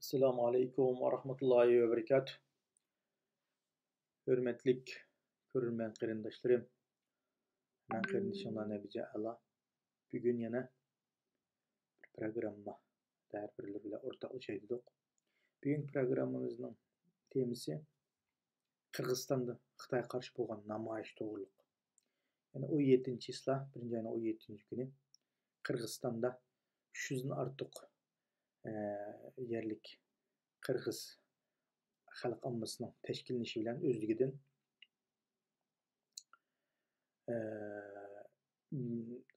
Assalamu alaikum wa rahmatullahi wa barakatuh. Hürmetlik görürmen qarindaşlarım. Men qarindişimden Nebice Allah. Bugün yana bir programma där birler bilen ortaklaşaydık. Bugün programmamızın temisi Kırgızstanda Xitayga karşı bolgan namayiş toğruluk. Yani 17-nji isla 1-nji ayının 17-nji günü Kırgızstanda 300'den artık yerlik Kırgız halk ammasının teşkilinişi bilen özlügüden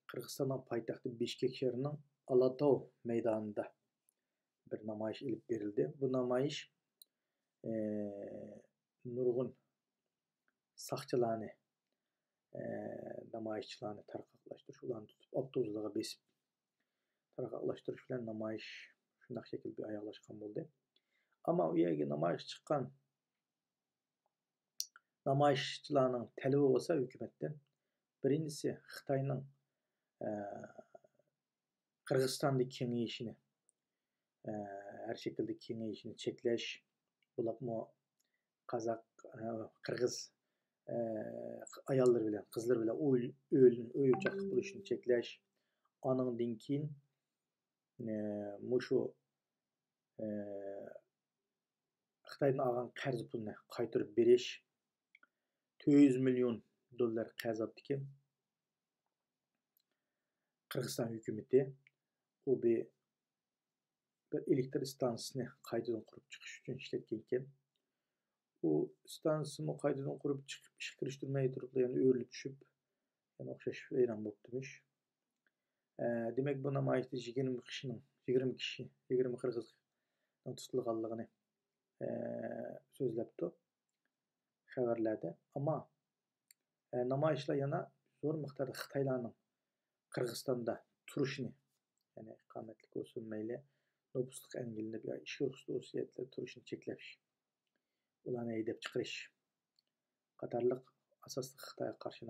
Kırgızstan'ın paytaxtı Bişkek şehrinin Alatau meydanında bir namayiş ilip berildi. Bu namayiş nurgun saqçılarını namayişçilarını tarqaqlaştırış, ulanı tutup avtobuslarga besip tarqaqlaştırış bilen namayiş şundaq şekilde bir ayaqlaşkan boldu. Ama u yerge namayiş çıqqan namayişçilarning talebi bolsa hükümetten birincisi Xitayning Kırgızstandagi kengeyişini her şekilde kengeyişini çekleş, bulapmı Kazak, Kırgız ayalları bilen, kızlar bilen öy uçaqlıq buluşunu çekleş, anından keyin muşu Xitaydan algan qarz pulunu qaytarıp beriş, 200 milyon dollar qarz aldıkken Kırgızstan hükümeti o bir elektrik istansiyasını qaytadan kurup çıkış üçün işletkenken o istansiyasını qaytadan kurup çıkıp iş kiriştirmeye turup yani öğrülüp düşüp yani okşaş veyran bolup demiş. Demek bu namayişte 20 kişi 20 Kırgız tutulganlığını sözlepti haberlerde. Ama namayişler yana zor miktarda Xitaylarning Kırgızstanda turuşunu yani ikametlik olsun meyle nopusluk engelinde bir iş yoksuzu osiyetle turuşunu çeklemiş. Ulanı eydep çıkırış. Katarlık asaslı Xitayga karşı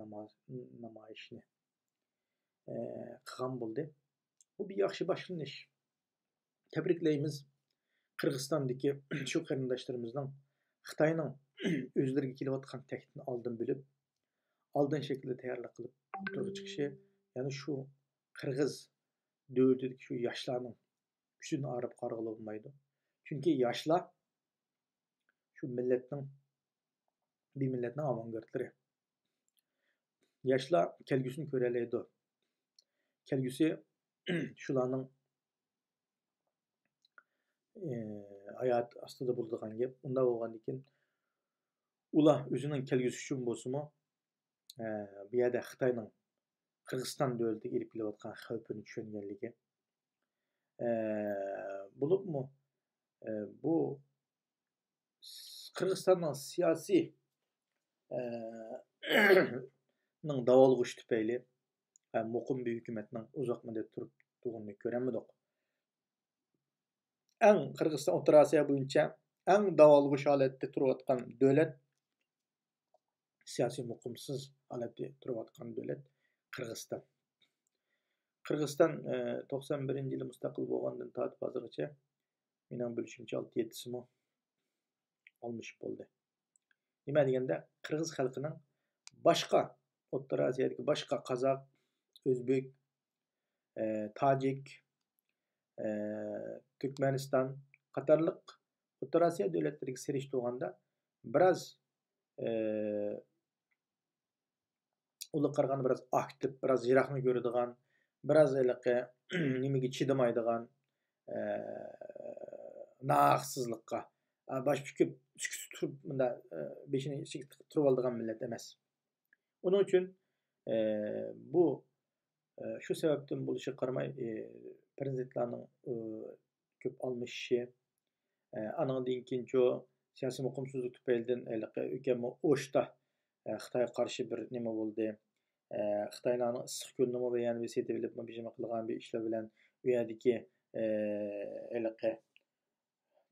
namayişini kıgan buldu. Bu bir yaxşı başlanış. Tebrikleyimiz Kırgızstandaki şu qarindaşlarımızdan Xitayning özlerine kelip atkan tehditini aldın bilip aldın şekilde tayarlıq kılıp turga çıkışı yani şu Kırgız dövlətidəki şu yaşlarının gücünü arıp qarğılı olmaydı. Çünkü yaşlar şu milletin bir milletin avangardları. Yaşlar kelgüsünü köreleydi. Kelgüsü şularning hayat aslında bulduğun gep. Unda bolgan ekan ular özünün kelgüsü üçün bolsunmu bir yerde Xitayning Kırgızstan dövletiga elip kelip atkan xavfini düşüngenligi. Bulupmu bu Kırgızstanning siyasi ning davalgıç tüpeyli muqim bir hükümetning uzak müddet turup durduğunu göremedik. En Kırgızstan Orta Asya boyunca en davalgıç halatda turup atkan dövlet siyasi muqimsiz halatda turup atkan dövlet Kırgızstan. Kırgızstan 91-nji yılı mustaqil bolgandan tartip hazırgacha mening bilişimçe 6-7 simo almış boldu. Nima degende Kırgız halkının başka Orta Asya'daki başka Kazak, Özbek, Tacik, Türkmenistan qatarlıq Orta Asya dövletleriga seriştirganda biraz ular qaraganda biraz aktif, biraz yiraqni görüdigan, biraz eliqe nimege chidamaydigan naqsızlıqqa baş tüküp turup mında beşini turup aldıgan millet emas. Onun üçün bu şu sebepten buluşa qaramay prezidentlarning köp almışı anandan keyin jo siyasi muqimsizlik tüpeylidən eliqe ülkemi oşta Xitayga qarşı bir nima boldu. Xitaylarning issiq ko'lnimi va yana bir setebilib bijima qilgan bir ishlar bilan u yerdagi eliqe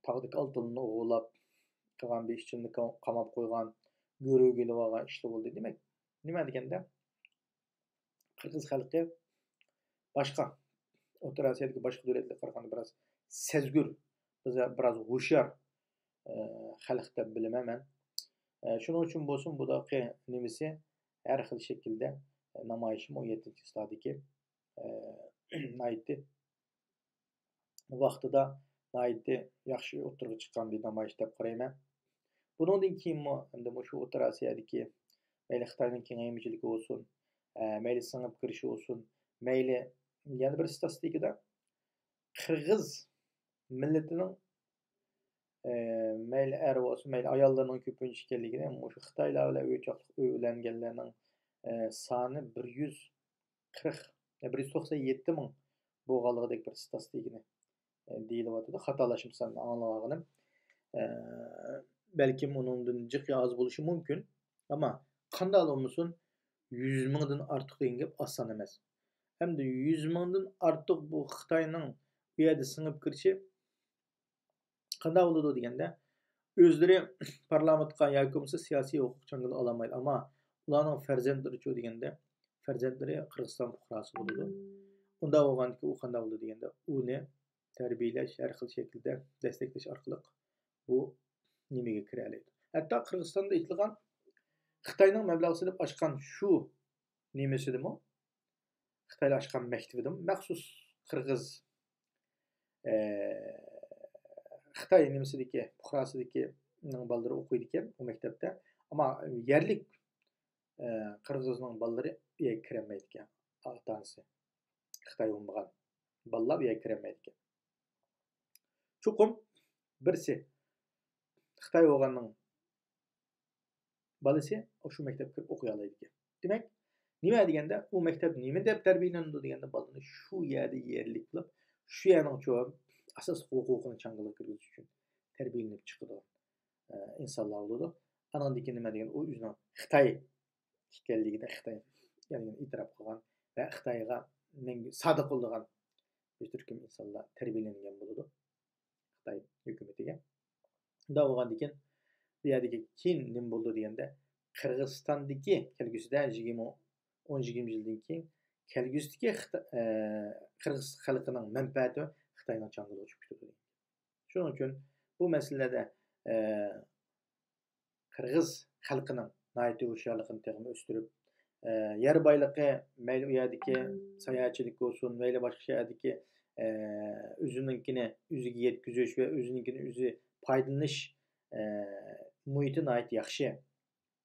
taqdiki altınını oğulab qilgan bir ishchini qamab qo'ygan görüv kelib olgan ishlar boldu. Demek nima deganda Kırgız halkı başka Orta Asya'daki başka devletlerle qaraganda biraz sezgür biz biraz hoşyar xalq deb bilaman men. Shuning uchun bo'lsin bunaqa nimasi har xil shaklda namoyishim 17 stadiki aytdi vaqtida aytdi yaxshi o'tirg'i chiqqan bir namoyish deb qarayman. Bundan keyinmi endi shu O'rta Osiyodagi mayli Xitoyning kengaymichiligi bo'lsin, mayli singib kirishi bo'lsin, mayli yana bir statistikada Qirg'iz millatining mayli er bo'lsin, mayli ayollarning ko'pincha ekanligini, shu Xitoylar bilan uylanganlarning soni 197 ming bo'lganligidek bir statistikani deyilyapti. Xatolashmasam anglamadim. Belki onundan jiq az bo'lishi mumkin, ama qanday olmasin 100 mingdan ortiq degan gap oson emas. Hamda 100 mingdan ortiq bu Xitoyning bu yerda singib kirishi qanday bo'ladi deganda, o'zlari parlamentga yoki bo'lmasa siyosiy huquq changini ololmaydi, ammo ularning farzandlari deganda farzandlari Qirg'iziston fuqarosi bo'ladi. Unda bo'lganki u qanday bo'ladi deganda, uni tarbiyalash har xil shaklda destaklash orqali bu nimaga kira oladi. Hatto Qirg'izistonda aytilgan Xitoyning mablag' solib ochgan shu nimasidimi? Xitoylar ochgan maktabidimi? Maxsus Qirg'iz Xitoy nimasidagi fuqarosidagi bolalar o'qiydi ekan u maktabda, ammo yerlik Qirg'izning bolalari u yerga kirolmaydi ekan. Ota-onasi Xitoy bo'lmagan bolalar u yerga kirolmaydi ekan. Chuqum birsi Xitoy bo'lganning bolasi shu maktabga kirib o'qiy oladi ekan. Demak, nima deganda u maktab nima deb tarbiyalanadi deganda bolani shu yerda yerlik qilib, shu yerning cho'p asos huquqini changaliga kirgizish uchun tarbiyalanib chiqadi. İnsanlar bo'ladi. Anandaki nima degan u o'zining Xitoy ekanligida Xitoy ya'ni e'tirof qilgan va Xitoyga sodiq bo'lgan bir turkum insonlar tarbiyalangan bo'ladi. Xitoy hukumatiga. Unda bo'lgandan keyin bu yerdagi keyin nima bo'ldi deganda, Qirg'izistondagi kelgusida 10-20 yildan keyin kelgusidagi Qirg'iz xalqining manfaati Xitoyning changaliga tushib ketadi. Shuning uchun bu masalada Qirg'iz xalqining nayt hoşyarligini tegmi o'stirib, yer boyligi, mayli u yerdagi sayohatchilik bo'lsin, mayli boshqa yerdagi o'zininkini o'ziga yetkazish va o'zininkini o'zi foydalanish muhiti nayt yaxshi.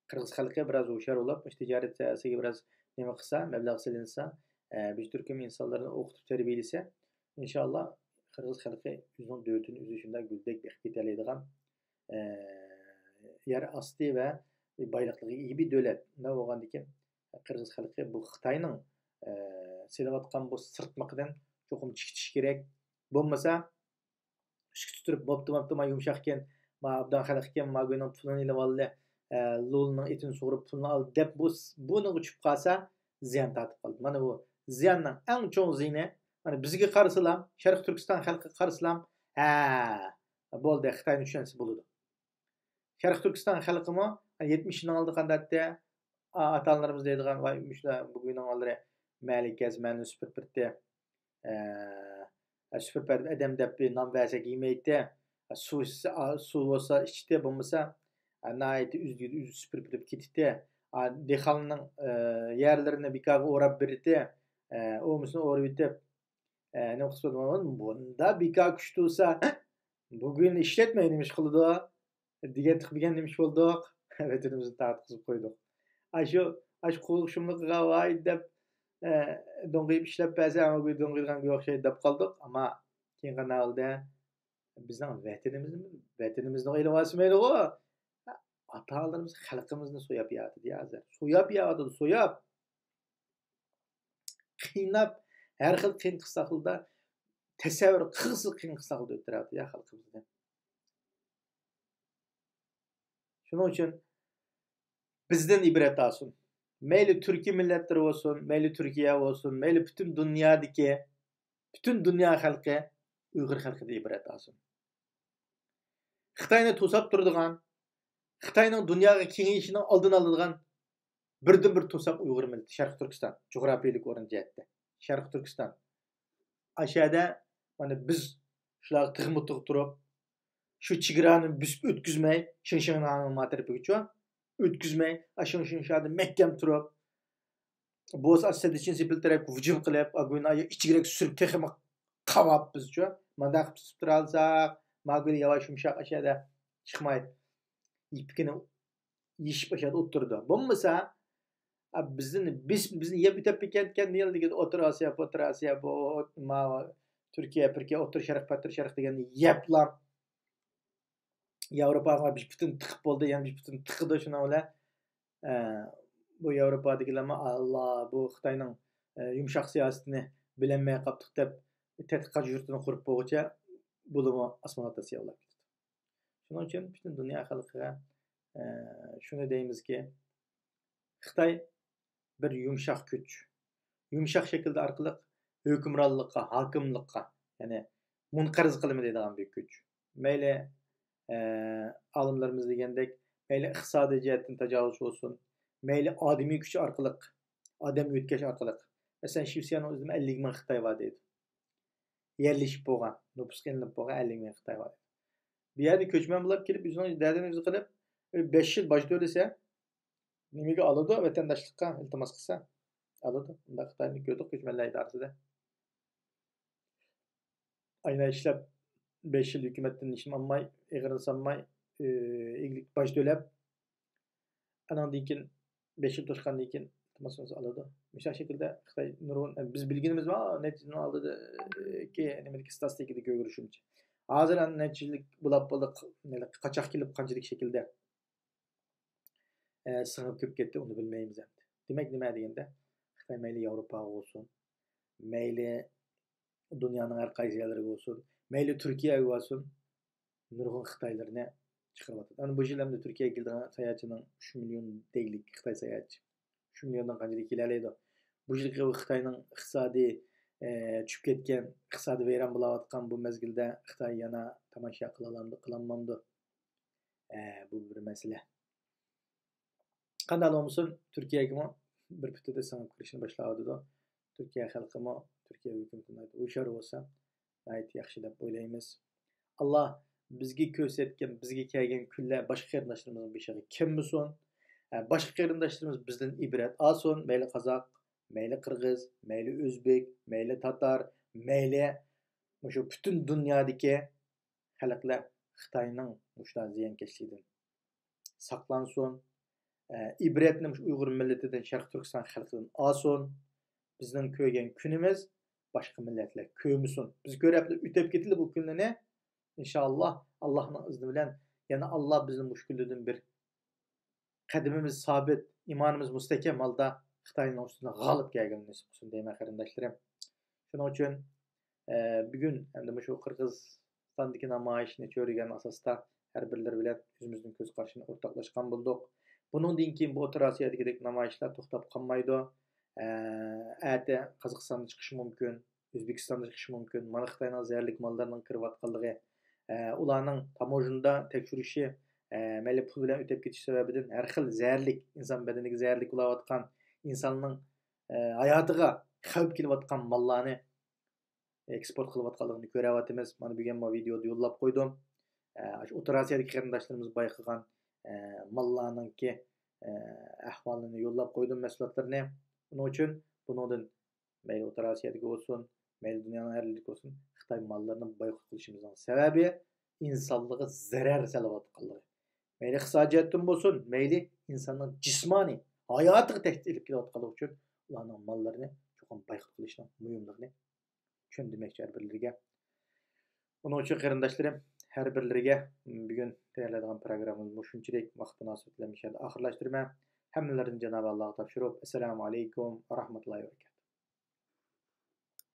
Qirg'iz xalqi biroz hoşyar bo'lib, tijorat sohasiga biroz nima qilsa, mablag' solinsa, bir turkum insonlarni o'qitib tarbiyalasa, inshaalloh Qirg'iz xalqi o'zining davlatini o'zi shunday guldek ketadigan yer asti va boyliqlarga ega bir davlat. Nima bo'lgandan keyin Qirg'iz xalqi bu Xitoyning selayotgan bu sirtmoqdan cho'qim chiqish kerak. Bo'lmasa ishqi tutirib bo'pti, ma yumshoq ekan, ma abdan xalq ekan, ma go'ning pulini ilib oldi, lo'lning etini sug'urib pulni oldi deb buni uchib qolsa ziyon tortib qoldi. Mana bu ziyonning eng cho'ng ziyoni, mana bizga qarasalam, Sharq Turkiston xalqiga qarasalam, bo'ldi, Xitoyni tushunsa bo'ladi. Sharq Turkiston xalqimi 70 yilning oldida qanday ota-onalarimiz deydigan voy mushlar bugunning oldida malikaz meni superpirtdi. Superpirtdi adam deb nom bersak yemaydi. Suv olsa ichdi, bo'lmasa nayt o'zi superpirtib ketdi. Dehqonning yerlarini bikaga o'rab berdi. O'misini o'rib yetib nima qilib bunda bika kuchli bo'lsa bugun ishlatmaydi nima qiladi degan tiqbigan nima bo'ldik. Vatanimizni tartqizib qo'ydik. Shu qo'rqishimliqqa voy deb do'ng'ib ishlab bersa, bu do'ng'ilganga o'xshaydi deb qoldik, ammo keyin qanday oldi? Bizning vatanimizni o'ylab olmaydi-ku. Ota-onalarimiz xalqimizni so'yab yotdi, hozir. So'yab. Qiynab, har xil qiyin qisaqilda tasavvur qilsiz qiyin qisaqilda o'tiradi ya xalqimizda. Shuning uchun bizden ibret olsun. Mayli Türkiye milletleri olsun, mayli Türkiye olsun, mayli bütün dünya xalqi Uyg'ur xalqidan ibret olsun. Xitoyni to'sab turadigan, Xitoyning dunyoga kengayishining oldini oladigan birdan bir to'sab Uyg'ur millati, Sharq Turkiston, jo'grafiyalik o'rin jihatda. Sharq Turkiston. Aşağıda mana biz shular tig'mi turib şu çigrani büsüp ötküzmey, şın anın materpe geçiyor. Ötküzmey, aşın şadı mehkem turup, boz asad için sipilterek vücum kılıp, agünayı içigirek sürüp texime kavap bizço. Mandaq tutup turalsak, magül yavaş yumuşak aşağıda çıkmayıp, ipkini yiş başladı oturdu. Bulmasa, bizim yep tep kendi yıldık otur Asya bu ma Türkiye otur şarkı degen yeplam Avrupa'ga bir bütün tıkıp oldu yani bir bütün tıkıdı şuna öyle bu Avrupa'dakiler Allah bu Xitayning yumşak siyasetini bilinmeye kaptık dep tetqiqat yurtini kurup boğuça bulumu asman atası yollar. Şunun için bütün dünya halkıga şunu deyimiz ki Xitay bir yumşak güç. Yumşak şekilde arkalık hükümranlıkka, hakimlikka yani munqarız kılımı deydiğen büyük güç. Meyle alımlarımız degендek meyle iqtisadi cihetten tecavüz olsun. Meyle ademi güç arkalık, adam ötkeş arkalık. Mesela Şivsiyanın özünde 50 bin Xitay var deydi. Yerleşip boğan, nüfus gelinip boğan 50 bin Xitay var. Bir yerde köçmen bulup gelip yüzünü derdini kılıp 5 yıl başta öylese nimege aladı vatandaşlıkka iltimas kısa. Aladı. Bunda Xitay'ın gördük göçmenler idaresi ayna işlep 5 yıl hükümetten işim almay, eğer sanmay, ilgilik baş dölep, anan dikin 5 yıl toşkan dikin iltimasınızı aladı. Mesela şekilde Xitay nurun biz bilgimiz var, neticini aldı ki nemedik statistikide görüşümce. Hazır neticelik bulap kaçak kilip kancılık şekilde sınıp köp gitti onu bilmeyimiz hem. Demek nime degende Xitay meyli Avrupa olsun, meyli dünyanın her qaysı yerleri olsun, meyli Türkiye olsun, nurgun Xitaylarına çıkarıp atdı. Yani bu yıl Türkiye'ye geldiğin sayahatçının 3 milyon değillik Xitay sayahatçı. 3 milyondan kancılık ilerleydi. Bu yıl Xitay'nın iqtisadi çüp ketken, iqtisadi veyran bulavatkan bu mezgilde Xitay yana tamaşa kılanmamdı. Bu bir mesele. Qandaq olmuşsun Türkiye'ye bir pütüde sanıp kirişini başladı da Türkiye halkıma, Türkiye hükümetine uyuşar olsa gayet yaxşı dep oylaymiz. Allah bizge körsətken, bizge kelgen külle başka qarindaşlarımızın beşiği kim bilsin? Başka qarindaşlarımız bizden ibret alsın. Meyli Kazak, meyli Kırgız, meyli Özbek, meyli Tatar, meyli şu bütün dünyadaki halklar Xitayning muşlar ziyankeşliğinden saklansın. İbretni Uyghur milletinden Şarkı Türkistan halkından alsın. Bizden köygen günümüz başka milletler köymüsün. Biz görevli ütep getirdi bu günlerine. İnşallah Allah'ın izni bilen yani Allah bizim müşküllüğün bir kadimimiz sabit, imanımız müstekem halda Xitayning üstüne galip gelgen nasip olsun deyme qarindaşlarım. Şunun için bugün hem de şu Kırgızstandaki namayişini çörügen asasda her birleri bilen yüzümüzün göz karşısına ortaklaşkan bulduk. Bunun dinkin bu Orta Asya'daki namayişler toxtab kalmaydı. Ate Kazakistan'da çıkışı mümkün, Özbekistan'da çıkışı mümkün. Mana Xitayning zerlik mallarının kirip atqanlığı, ularning tamojunda tekşürüşü, meli pul bilen ötep ketiş sebebinden her xil zerlik, insan bedeniga zerlik ulayotgan, insanның hayatıga xavf keliyotgan mallarni eksport qilayotganligini ko'ryapmiz. Mana bugun bu videoda yo'llab qo'ydim. O'rta Asiyodagi qarindoshlarimiz bayqagan mallarninki ahvolini yo'llab qo'ydim mahsulotlarni. Buning uchun bundan mayli O'rta Asiyodagi bo'lsin, mayli dunyoning har yerida bo'lsin, Xitoy mallarini boykot qilishimizning sababi insonlarga zarar solayotganligi. Mayli iqtisodiyotdan bo'lsin, mayli insonning jismoniy hayotiga tahdid qilib kelayotganligi uchun ularning mallarini cho'qim boykot qilishning muhimligini tushundirmoqchi har birlariga. Buning uchun qarindoshlarim her birlariga bugun tayyorlagan programmamizni shunchalik vaqt munosabati bilan oxirlashtirman. Hammalarini Janob Allohga topshirib, assalomu alaykum va rahmatullohi va barakatuh.